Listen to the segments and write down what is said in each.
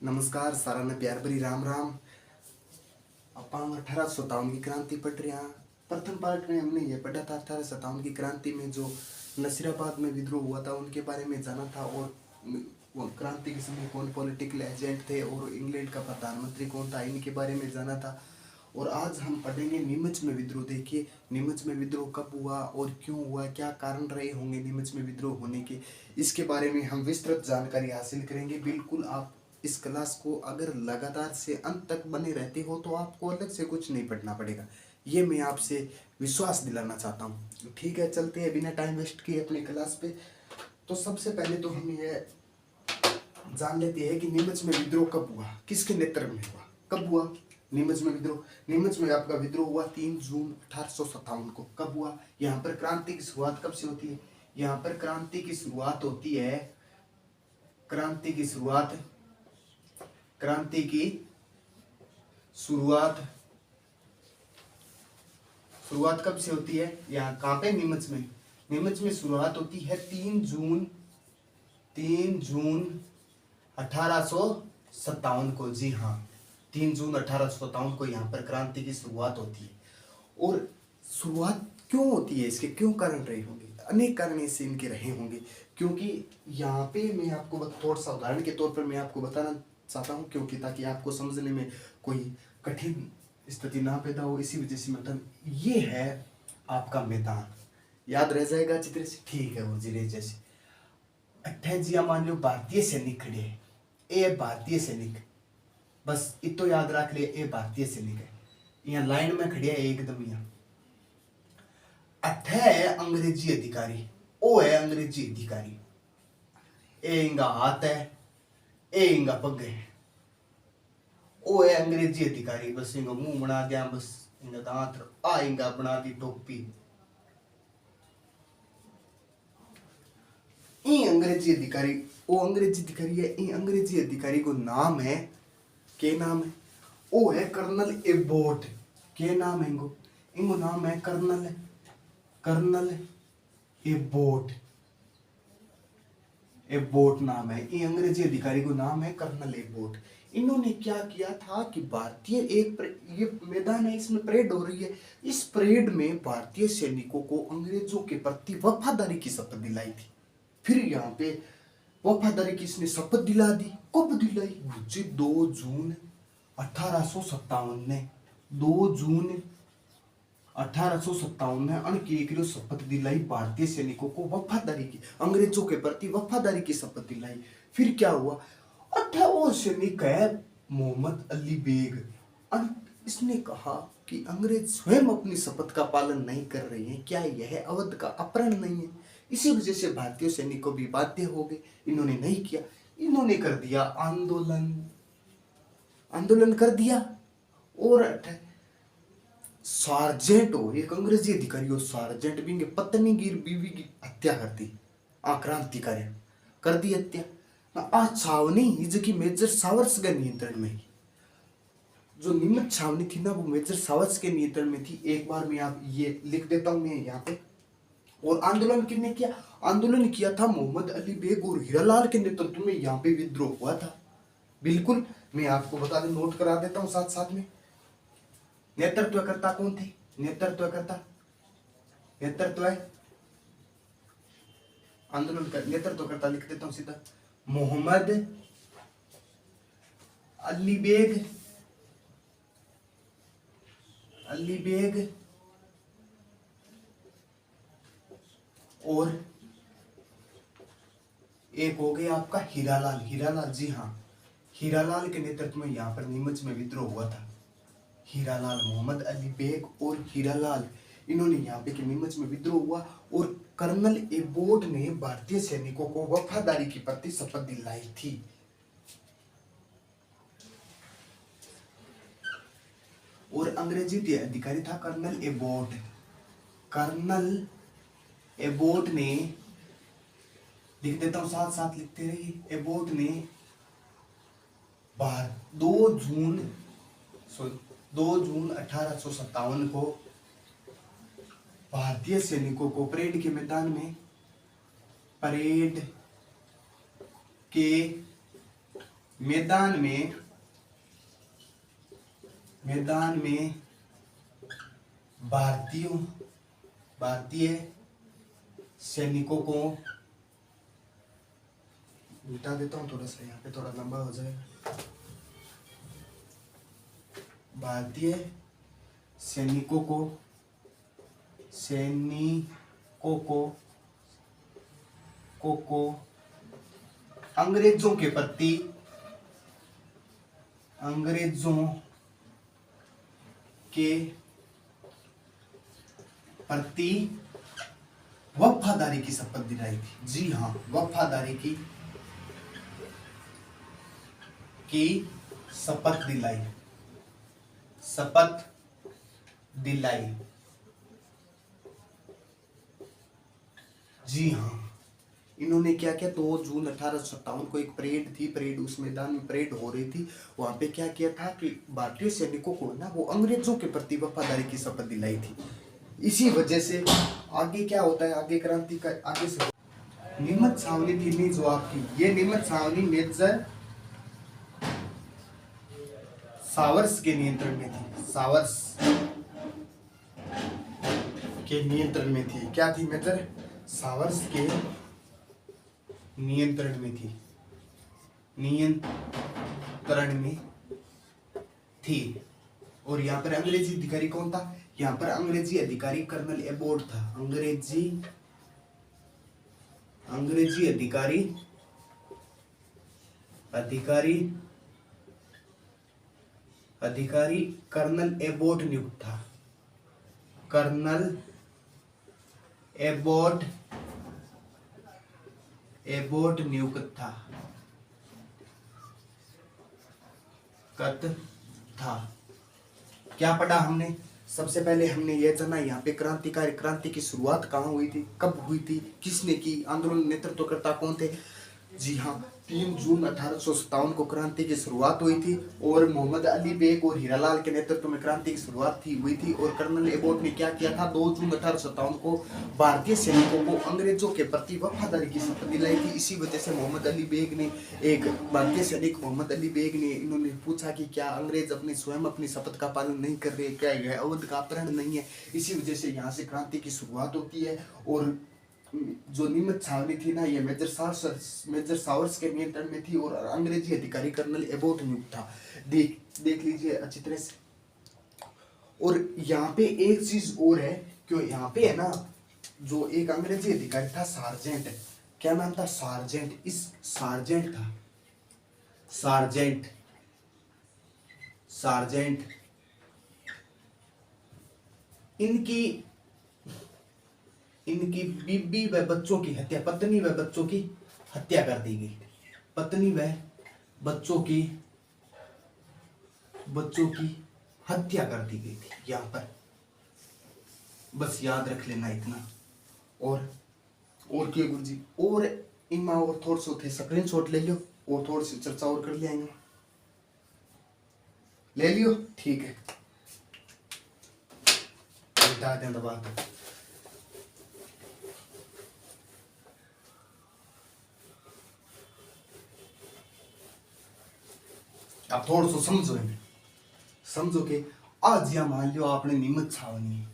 नमस्कार सारा ने प्यार भरी राम राम। अपन 1857 की क्रांति पढ़ रहे हैं। प्रथम पार्ट में हमने ये पढ़ा था 1857 की क्रांति में जो नसीराबाद में विद्रोह हुआ था उनके बारे में जाना था, और वो क्रांति के समय कौन पॉलिटिकल एजेंट थे और इंग्लैंड का प्रधानमंत्री कौन था इनके बारे में जाना था। और आज हम पढ़ेंगे नीमच में विद्रोह। देखिए नीमच में विद्रोह कब हुआ और क्यों हुआ, क्या कारण रहे होंगे नीमच में विद्रोह होने के, इसके बारे में हम विस्तृत जानकारी हासिल करेंगे। बिल्कुल आप इस क्लास को अगर लगातार से अंत तक बने रहते हो तो आपको अलग से कुछ नहीं पढ़ना पड़ेगा, ये मैं आपसे विश्वास दिलाना चाहता हूँ। ठीक है, चलते हैं बिना टाइम वेस्ट किए अपनी क्लास पे। तो सबसे पहले तो हम ये जान लेते हैं कि नीमच में विद्रोह कब हुआ, किसके नेतृत्व में हुआ, कब हुआ नीमच में विद्रोह। नीमच में आपका विद्रोह हुआ 3 जून 1857 को। कब हुआ, यहाँ पर क्रांति की शुरुआत कब से होती है, यहाँ पर क्रांति की शुरुआत होती है, क्रांति की शुरुआत शुरुआत कब से होती है, यहाँ कहाँ पे, नीमच में। नीमच में शुरुआत होती है 3 जून 1857 को। जी हाँ, 3 जून 1857 को यहाँ पर क्रांति की शुरुआत होती है। और शुरुआत क्यों होती है, इसके क्यों कारण रहे होंगे, अनेक कारण इससे इनके रहे होंगे। क्योंकि यहाँ पे मैं आपको थोड़ा सा उदाहरण के तौर पर मैं आपको बताना चाहता हूँ, क्योंकि ताकि आपको समझने में कोई कठिन स्थिति ना पैदा हो, इसी वजह से मतलब ये है आपका मैदान। याद रह जाएगा चित्र से, ठीक है। वो जिले जैसे अट्ठाजिया मान लो भारतीय सैनिक खड़े हैं, ए भारतीय सैनिक, बस इतो याद रख ले, ए भारतीय सैनिक है। यहाँ लाइन में खड़े है एकदम, यहाँ अठ है अंग्रेजी अधिकारी, ओ है अंग्रेजी अधिकारी, ए इंगा हाथ है, ए इंगा पग है, ओ है अंग्रेजी अधिकारी, बस इंगा मुंह बना दिया, बस इंगा दांत, आ इंगा बना दी टोपी। ई अंग्रेजी अधिकारी, ओ अंग्रेजी अधिकारी है, ई अंग्रेजी अधिकारी को नाम है, के नाम है, ओ है कर्नल एबोट, के नाम है इनको, इनको नाम है कर्नल एबोट, एबोट नाम है। ये अंग्रेजी अधिकारी को नाम है कर्नल एबोट। इन्होंने क्या किया था कि भारतीय ये मैदान है, इसमें परेड हो रही है, इस परेड में भारतीय सैनिकों को अंग्रेजों के प्रति वफादारी की शपथ दिलाई थी। फिर यहाँ पे वफादारी की इसने शपथ दिला दी, कब दिलाई, 2 जून 1857 ने, 2 जून 1857 में अणकिरीकृत शपथ दिलाई, भारतीय सैनिकों को वफादारी की, अंग्रेजों के प्रति वफादारी की शपथ दिलाई। फिर क्या हुआ, 18वां सैनिक है मोहम्मद अली बेग, इसने कहा कि अंग्रेज स्वयं अपनी शपथ का पालन नहीं कर रहे हैं, क्या यह अवध का अपहरण नहीं है। इसी वजह से भारतीय सैनिकों भी बाध्य हो गए, इन्होंने नहीं किया, इन्होंने कर दिया आंदोलन कर दिया। और सार्जेंट हो, एक अंग्रेजी अधिकारी हो सार्जेंट भी, पत्नी की बीवी की हत्या कर दी, क्रांतिकारी कर दी हत्या। छावनी जबकि मेजर सावर्स के नियंत्रण में, जो नीमच छावनी थी ना वो मेजर सावर्स के नियंत्रण में थी। एक बार मैं आप ये लिख देता हूं मैं यहाँ पे। और आंदोलन किसने किया, आंदोलन किया था मोहम्मद अली बेग और हीरालाल के नेतृत्व में यहाँ पे विद्रोह हुआ था। बिल्कुल मैं आपको बता दें, नोट करा देता हूँ साथ साथ में। नेतृत्वकर्ता कौन थे, नेतृत्व है आंदोलन का नेतृत्वकर्ता लिख देता हूं सीधा, मोहम्मद अली बेग और एक हो गया आपका हीरालाल। जी हाँ, हीरालाल के नेतृत्व में यहाँ पर नीमच में विद्रोह हुआ था। हीरालाल, मोहम्मद अली बेग और हीरालाल, इन्होंने यहाँ पे नीमच में विद्रोह हुआ। और कर्नल एबोट ने भारतीय सैनिकों को वफादारी की प्रति शपथ दिलाई थी। और अंग्रेजी अधिकारी था कर्नल एबोट ने, लिख देता हूं साथ साथ लिखते रहिए, एबोट ने 2 जून 1857 को भारतीय सैनिकों को परेड के मैदान में मैदान में भारतीय सैनिकों को, मिटा देता हूँ थोड़ा सा, यहाँ पे थोड़ा लंबा हो जाएगा। भारतीय सैनिकों को अंग्रेजों के प्रति वफादारी की शपथ दिलाई थी। जी हाँ, वफादारी की शपथ दिलाई। जी हाँ, इन्होंने क्या किया, 2 जून 1857 को एक परेड उस मैदान में परेड हो रही थी। वहां पे क्या किया था कि भारतीय सैनिकों को ना वो अंग्रेजों के प्रति वफादारी की शपथ दिलाई थी। इसी वजह से आगे क्या होता है, आगे क्रांति का आगे से नीमच छावनी थी नहीं जो आपकी, ये नीमच छावनी मेजर सावर्स के नियंत्रण में थी। सावर्स के नियंत्रण में थी। क्या थी? मेजर सावर्स के नियंत्रण में थी। और यहाँ पर अंग्रेजी अधिकारी कौन था? यहाँ पर अंग्रेजी अधिकारी कर्नल एबोट था। अंग्रेजी अधिकारी कर्नल एबोट नियुक्त था। कर्नल एबोट नियुक्त था। क्या पढ़ा हमने? सबसे पहले हमने यह जाना यहाँ पे क्रांति की शुरुआत कहाँ हुई थी, कब हुई थी, किसने की, आंदोलन नेतृत्वकर्ता कौन थे? जी हाँ, 3 जून 1857 को क्रांति की शुरुआत हुई थी और मोहम्मद अली बेग और हीरालाल के नेतृत्व में क्रांति की शुरुआत हुई थी। और कर्नल एबोट ने क्या किया था? 2 जून 1857 को भारतीय सैनिकों को अंग्रेजों के प्रति वफादारी की शपथ दिलाई थी। इसी वजह से मोहम्मद अली बेग ने, एक भारतीय सैनिक मोहम्मद अली बेग ने, इन्होंने पूछा कि क्या अंग्रेज स्वयं अपनी शपथ का पालन नहीं कर रहे, क्या यह अवध का अपहरण नहीं है? इसी वजह से यहाँ से क्रांति की शुरुआत होती है। और जो नीमच छावनी थी ना, ये मेजर सावर्स के नियंत्रण में थी और अंग्रेजी अधिकारी कर्नल एबोट नियुक्त था। देख लीजिए अच्छी तरह से। और यहाँ पे एक चीज और है, क्यों यहाँ पे है ना, जो एक अंग्रेजी अधिकारी था सार्जेंट, क्या नाम था? सार्जेंट। इस सार्जेंट था, सार्जेंट इनकी बीबी व बच्चों की हत्या, पत्नी व बच्चों की हत्या कर दी गई। पत्नी व बच्चों की हत्या कर दी गई थी यहाँ पर। बस याद रख लेना इतना। और क्या गुरु जी? और इनमें और थोड़ा सा थे, स्क्रीनशॉट ले लियो और थोड़ी सी चर्चा और कर लिया, ले लियो, ठीक है। बता दें दबा दो। आप थोड़ा सा समझो कि आज या मान लो आपने नीमच छावनी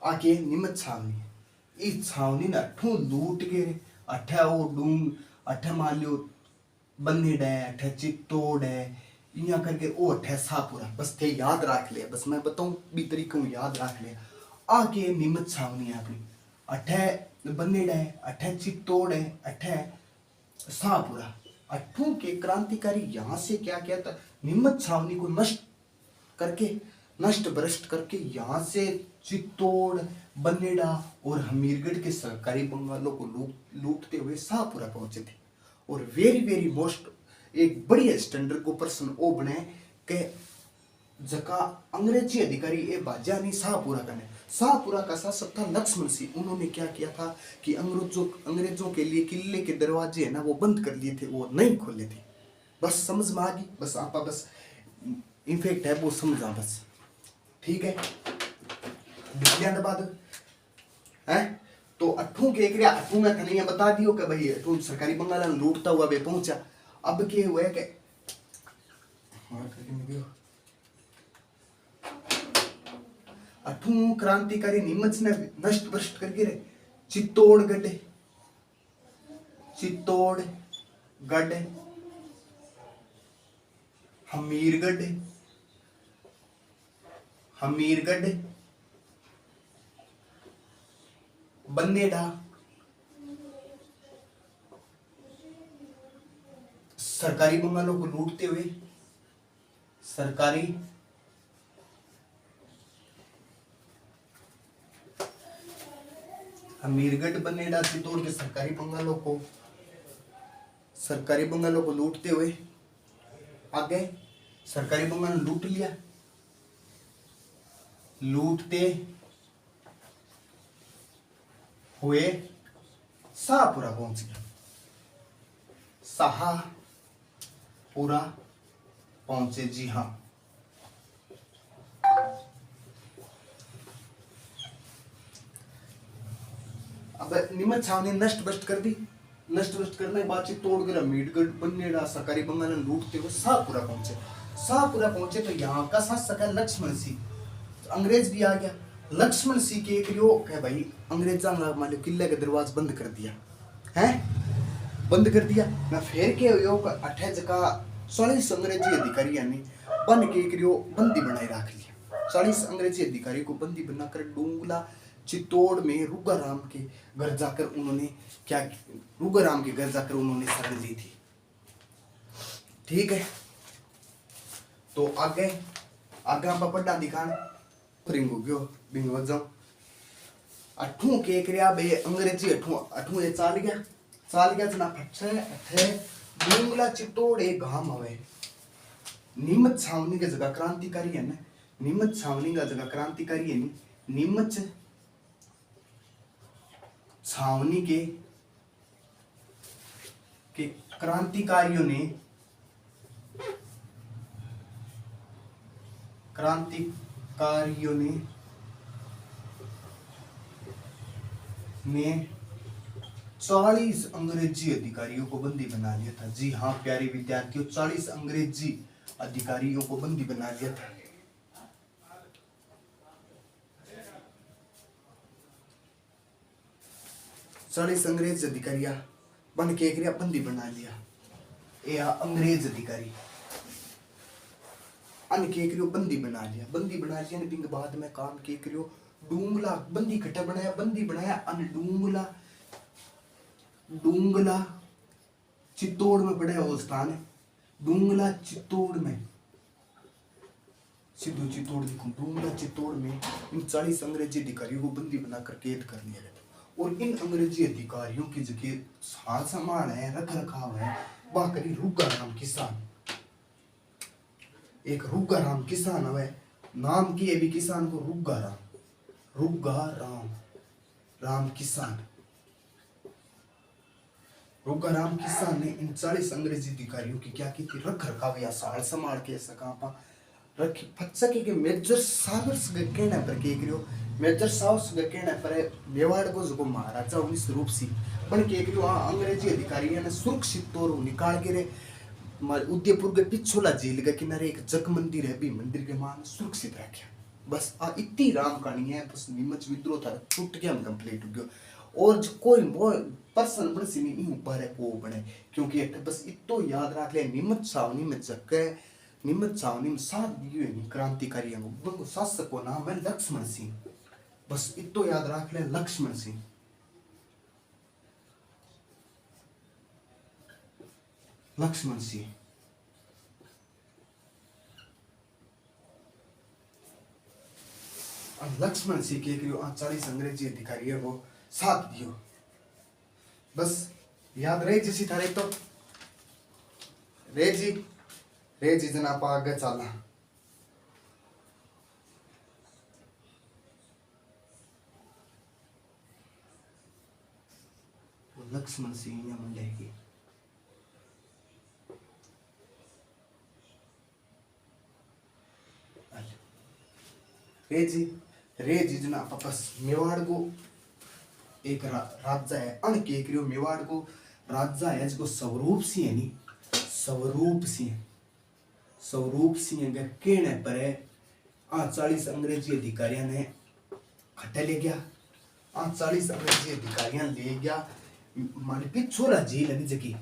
आके नीमच छावनी, इस छावनी ने अठू लूट के अठा वो डूंग अठा मान लो बन्नी डे अठा चित्तौड़ है, यहाँ करके वो अठा सापुरा। बस थे याद रख लिया, बस मैं बताऊं भी तरीके में याद रख लिया। आके नीमच छावनी आपने अठा बन्नी डे अठा चित्तौड़ है अठा सापुरा। अठू के क्रांतिकारी यहाँ से क्या किया था? नीमच छावनी को नष्ट भ्रष्ट करके यहाँ से चित्तौड़, बनेड़ा और हमीरगढ़ के सरकारी बंगालों को लूटते हुए शाहपुरा पहुंचे थे। और वेरी मोस्ट एक बढ़िया स्टैंडर्ड को पर्सन ओ बने के जका अंग्रेजी अधिकारी ए बाजा नहीं शाहपुरा का शासक था लक्ष्मण सिंह। उन्होंने क्या किया था कि अंग्रेजों के लिए किले के दरवाजे है ना वो बंद कर लिए थे, वो नहीं खोले थे। बस समझ में आ गई? बस आपा बस इनफेक्ट है वो समझा बस, ठीक है। बिजलियां दबा दो है तो अठू के अठू में कन्हैया बता दियो कि भाई अठू सरकारी बंगाला लूटता हुआ वे पहुंचा। अब के हुए के मार करके निकलो अठू क्रांतिकारी नीमच ने नष्ट भ्रष्ट करके रे चित्तौड़गढ़ हमीरगढ़ बन्नेड़ा सरकारी बंगालों को लूटते हुए हमीरगढ़ बन्नेड़ा चित्तौड़ के सरकारी बंगालों को लूटते हुए आगे सरकारी बंगाल लूट लिया लूटते हुए शाहपुरा पहुंच गया शाहपुरा पहुंचे जी हाँ अब नीमच छावनी नष्ट भ्रष्ट कर दी नष्ट भ्रष्ट करने के बाद तोड़ कर मीरगढ़ बन्नेड़ा सरकारी बंगाल लूटते हुए शाहपुरा पहुंचे तो यहाँ का शासक है लक्ष्मण सिंह अंग्रेज भी आ गया लक्ष्मण सिंह के एक कह भाई अंग्रेजा मान लो किले का दरवाजा बंद कर दिया है बंद कर दिया ना फिर के अठे जगह 40 अंग्रेजी अधिकारी यानी बन के एक बंदी बनाए रख लिया 40 अंग्रेजी अधिकारी को बंदी बनाकर डूंगला चित्तौड़ में रुगाराम के घर जाकर उन्होंने शरण ली थी ठीक है तो आगे आप पढ़ना दिखान प्रिंगो गयो बिंगो जाओ अठू के क्रिया बे अंग्रेजी अठू ये चाल गया जना फटसे अठे डूंगला चित्तौड़ एक गांव हवे नीमच छावनी के जगह क्रांतिकारी है ना नीमच छावनी का जगह क्रांतिकारी है नीमच छावनी के क्रांतिकारियों ने 40 अंग्रेजी अधिकारियों को बंदी बना लिया था जी हाँ प्यारे विद्यार्थियों 40 अंग्रेजी अधिकारियों को बंदी बना लिया था 40 अंग्रेज अधिकारियां बन के एक बंदी बना लिया ये अंग्रेज अधिकारी अन के बंदी बना लिया बिंग बाद में काम के करियो डूंगला बंदी कट्टा बनाया अन डूंगला चित्तौड़ में पड़े वो स्थान है डूंगला चित्तौड़ में सिद्धू चित्तौड़ देखो डूंगला चित्तौड़ में इन 40 अंग्रेजी अधिकारियों को बंदी बनाकर कैद कर लिया गया और इन अंग्रेजी अधिकारियों की जगह साथ संभाल है रख रखाव है बाकरी रुगाराम किसान एक रुगाराम किसान है नाम की भी किसान को रुगाराम किसान ने इन 40 अंग्रेजी अधिकारियों की क्या की थी रख रखाव या साल संभाल के सका रखी फटसके के मेजर सावर्स कहना पर के करियो मेजर सावर्स कहना पर मेवाड़ को जो महाराजा उन्हीं स्वरूप सी बन के करियो अंग्रेजी अधिकारी ने सुरक्षित तौर निकाल के रे उदयपुर के पिछोला झील के किनारे एक जग मंदिर है भी मंदिर के मान सुरक्षित रखा बस इतनी राम कहानी है बस नीमच विद्रोह था टूट के हम कंप्लीट हो गयो और जो कोई पर्सन बन सी नहीं ऊपर है वो बने क्योंकि बस इतो याद रख ले नीमच छावनी में जगह नीमच छावनी में साथ दिए नहीं क्रांतिकारियों को शासक को नाम है लक्ष्मण सिंह बस इतो याद रख ले लक्ष्मण सिंह लक्ष्मण सिंह के 40 अंग्रेजी अधिकारियों को साथ दियो बस याद रहे जिसी थारे तो रेजी जना आप आगे चलना लक्ष्मण सिंह या मंडेगी रेजी जना बस मेवाड़ को एक राजा है अन के मेवाड़ को राजा है जिसको स्वरूप सी है नी स्वरूप सिंह के कहने पर 40 अंग्रेजी अधिकारियों ने खटे ले गया। 40 अंग्रेजी अधिकारियों ले गया माने पिछोला झील है जगह,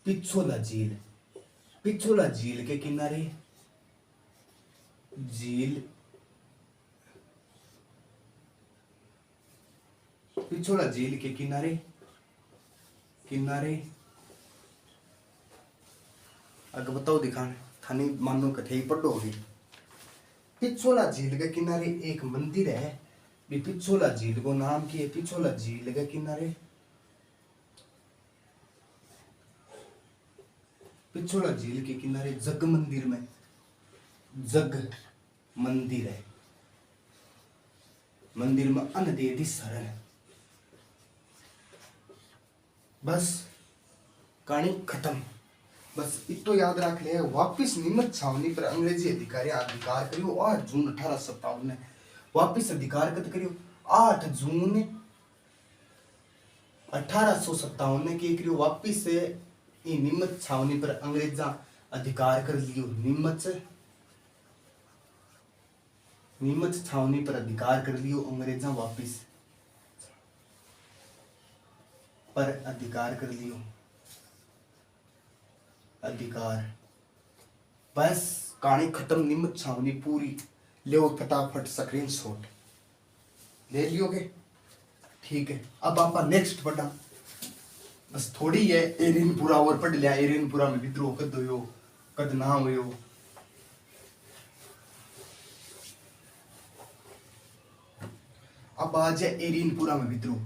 पिछोला झील के किनारे पिछोला झील के किनारे अगर बताओ दिखाने थानी मानो कथे ही पढ़ो होगी। पिछोला झील के किनारे एक मंदिर है। पिछोला झील को नाम की है पिछोला झील के किनारे पिछोला झील के किनारे जग मंदिर है। मंदिर में अनदेदी शरण है। बस कहानी खत्म। बस इतो याद रख ले। वापिस नीमच छावनी पर अंग्रेजी अधिकारी अधिकार करियो 8 जून 1857 ने वापिस अधिकार कत करियो 8 जून 1857 ने के करियो वापिस से नीमच छावनी पर अंग्रेजा अधिकार कर लियो। नीमच छावनी पर अधिकार कर लियो अंग्रेजा वापिस पर अधिकार कर लियो अधिकार। बस कहानी खत्म। नीमच छावनी पूरी ले फटाफट स्क्रीनशॉट ले लियोगे। ठीक है अब आप नेक्स्ट पढ़ा बस थोड़ी है। एरिनपुरा और पढ़ लिया। एरिनपुरा में विद्रोह कद होयो कद ना होयो। अब आ जाए एरिनपुरा में विद्रोह।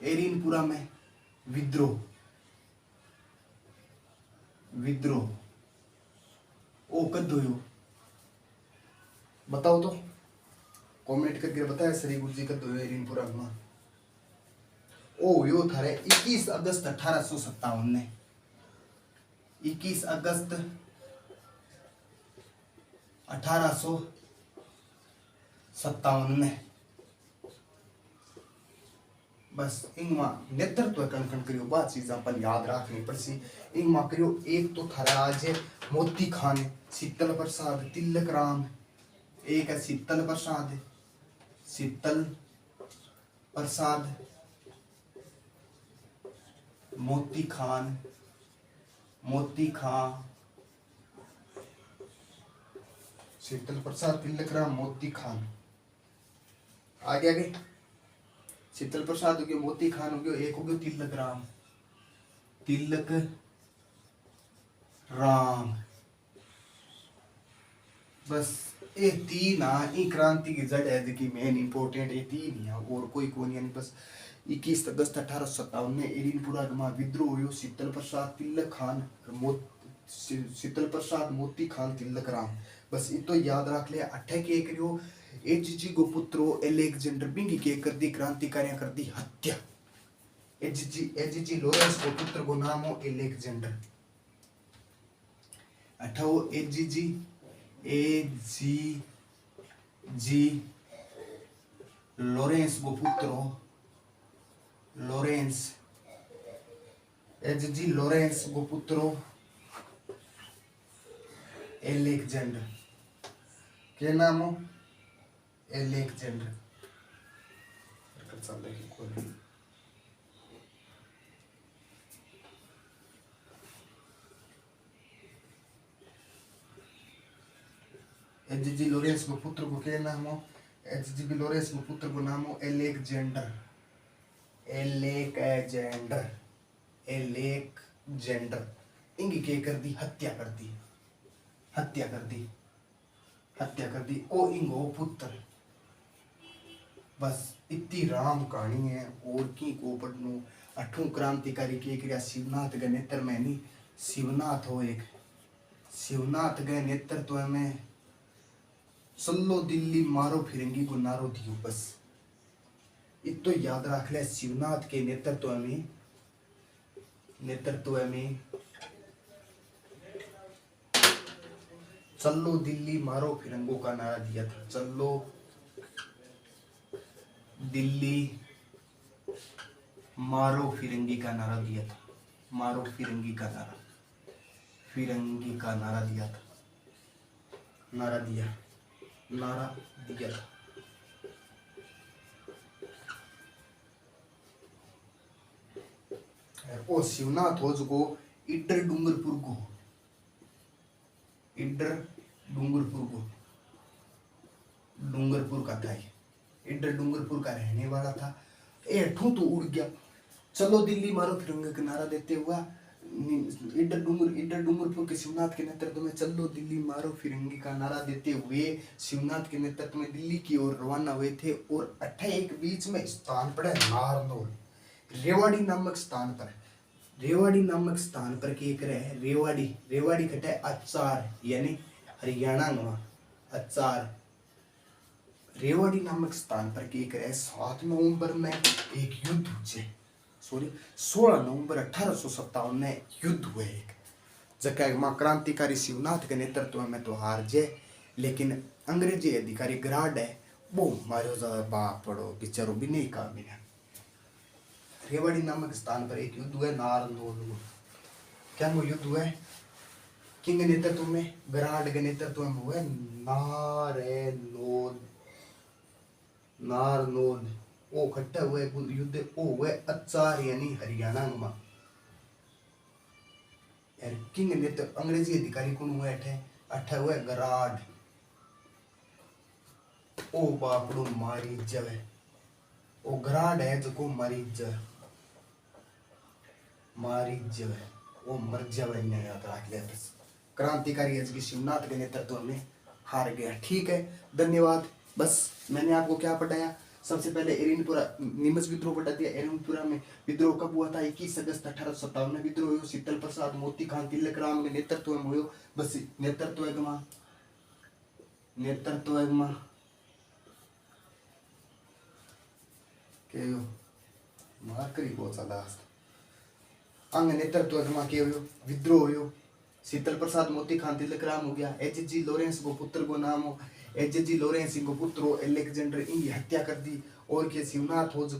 एरिनपुरा में विद्रोह ओ कद होयो बताओ तो कमेंट करके बताया। श्री गुरु जी कद होयो एरिनपुरा में। ओ यो थारे 21 अगस्त 1857 ने 21 अगस्त 1857 ने। बस इंगमा नेतृत्व कण करियो बात चीज अपन याद रखनी पड़सी। इंगमा करियो एक तो थारा आज मोती खान शीतल प्रसाद तिलक राम। एक है शीतल प्रसाद मोती खान शीतल प्रसाद तिलक राम मोती खान। आगे शीतल प्रसाद हो गया मोती खान हो गया। एक हो गया तिलक राम। बस ये तीन क्रांति की जड़ है देखी मेन इंपोर्टेंट ये तीन है और कोई नहीं। बस 21 अगस्त 1857 में एरिनपुरा में विद्रोह हुयो। शीतल प्रसाद मोती खान तिलक राम। बस इतो याद रख लिया। अठे के करियो एचजी गो पुत्रो एलेक्जेंडर बिंगी के कर दी क्रांतिकारियां कर दी हत्या। एचजी लॉरेंस को पुत्र को नाम हो एलेक्जेंडर। अठाओ एचजी लॉरेंस को पुत्र एचजी लॉरेंस को पुत्र एलेक्जेंडर क्या नाम हो एलेक्जेंडर। एचजी लॉरेंस को पुत्र को क्या नाम हो एचजी लॉरेंस को पुत्र को नाम हो एलेक्जेंडर। इनकी क्या कर दी हत्या कर दी ओ इंगो पुत्र। बस इतनी राम कहानी है और की को पढ़नो। 8 क्रांतिकारी के क्रिया शिवनाथ के नेतृत्व में नहीं शिवनाथ हो एक शिवनाथ के नेतृत्व में सल्लो दिल्ली मारो फिरंगी को नारो दियो। बस इतो याद रख ले। शिवनाथ के नेतृत्व में चलो दिल्ली मारो फिरंगों का नारा दिया था। चलो दिल्ली मारो फिरंगी का नारा दिया था। मारो फिरंगी का नारा, फिरंगी का नारा दिया था, नारा दिया था। ओ शिवनाथ हो जो इडर डूंगरपुर को, इडर डूंगरपुर का था ये, इडर डूंगरपुर का रहने वाला था। ठू तो उड़ गया। चलो दिल्ली मारो फिरंगी का नारा देते हुआ इडर डूंगरपुर के शिवनाथ के नेतृत्व में चलो दिल्ली मारो फिरंगी का नारा देते हुए शिवनाथ के नेतृत्व में दिल्ली की ओर रवाना हुए थे। और 28 बीच में स्थान पड़ा नारनौल, रेवाड़ी नामक स्थान पर, रेवाड़ी नामक स्थान पर क्या करे है, रेवाड़ी खटे अचार यानी हरियाणा में अचार। रेवाड़ी नामक स्थान पर क्या करे 7 नवंबर में एक युद्ध हुए, 16 नवंबर 1857 में युद्ध हुए एक, जगह मां क्रांतिकारी शिवनाथ के नेतृत्व में तो हार जे, लेकिन अंग्रेजी अधिकारी ग्राड है वो मारो बाप पड़ो बेचारो भी नहीं काम मिला। रेवाड़ी नामक स्थान पर एक युद्ध हुआ नारनौल। क्या वो युद्ध हुआ किंग नेतृत्व में, ग्राड के नेतृत्व में हुआ नारनौल। ओ खट्टा हुए युद्ध ओ हुए अचार यानी हरियाणा में। यार किंग नेतृत्व अंग्रेजी अधिकारी कौन हुए अठे हुए ग्राड। ओ बापड़ो मारी जावे, ओ ग्राड है जो मारी जावे, वो मर जावे, याद रख लिया। क्रांतिकारी की शिवनाथ के नेतृत्व में हार गया। ठीक है, धन्यवाद। बस मैंने आपको क्या पढ़ाया, सबसे पहले एरिनपुरा नीमच विद्रोह पढ़ा दिया। एरिनपुरा में विद्रोह कब हुआ था, 21 अगस्त 1857 में विद्रोह हुआ। शीतल प्रसाद मोती खान तिलक राम के नेतृत्व में हुआ। बस नेतृत्व अंग नेतृत्व के विद्रोह हो। शीतल प्रसाद मोती खान तिलक राम हो गया। एच.जी. लॉरेंस को पुत्र को नाम हो, एच.जी. लॉरेंस को पुत्र हो अलेक्जेंडर इनकी हत्या कर दी। और के शिवनाथ हो जो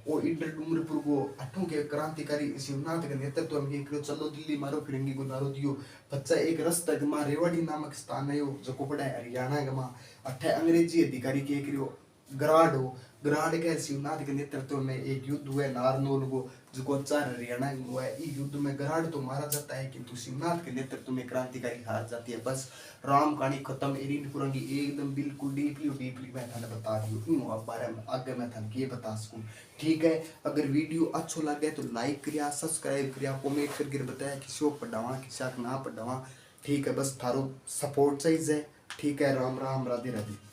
वो इडर डूंगरपुर को अठों के क्रांतिकारी शिवनाथ के नेतृत्व में करो चलो दिल्ली मारो फिरंगी को नारो दियो। बच्चा एक रस्ता गमा रेवाड़ी नामक स्थान है जो को पड़ा है हरियाणा गमा। अठे अंग्रेजी अधिकारी के करो ग्राड हो, ग्राड के शिवनाथ के नेतृत्व में एक युद्ध हुआ नारनौल को जो अचार हरियाणा में हुआ है। इस युद्ध में ग्राड तो मारा जाता है किंतु शिवनाथ के नेतृत्व में क्रांतिकारी हार जाती है। बस राम कहानी खत्म। एरिनपुरा की एकदम बिल्कुल डीपली मैं थाने बता दी हूँ, बारे में आगे मैं थाने ये बता सकूँ। ठीक है, अगर वीडियो अच्छा लगे तो लाइक करिया, सब्सक्राइब करिया, कमेंट करके बताया किसी को पढ़ावा किसी को ना पढ़ावा। ठीक है, बस थारो सपोर्ट चाहिए। ठीक है, राम राम, राधे राधे।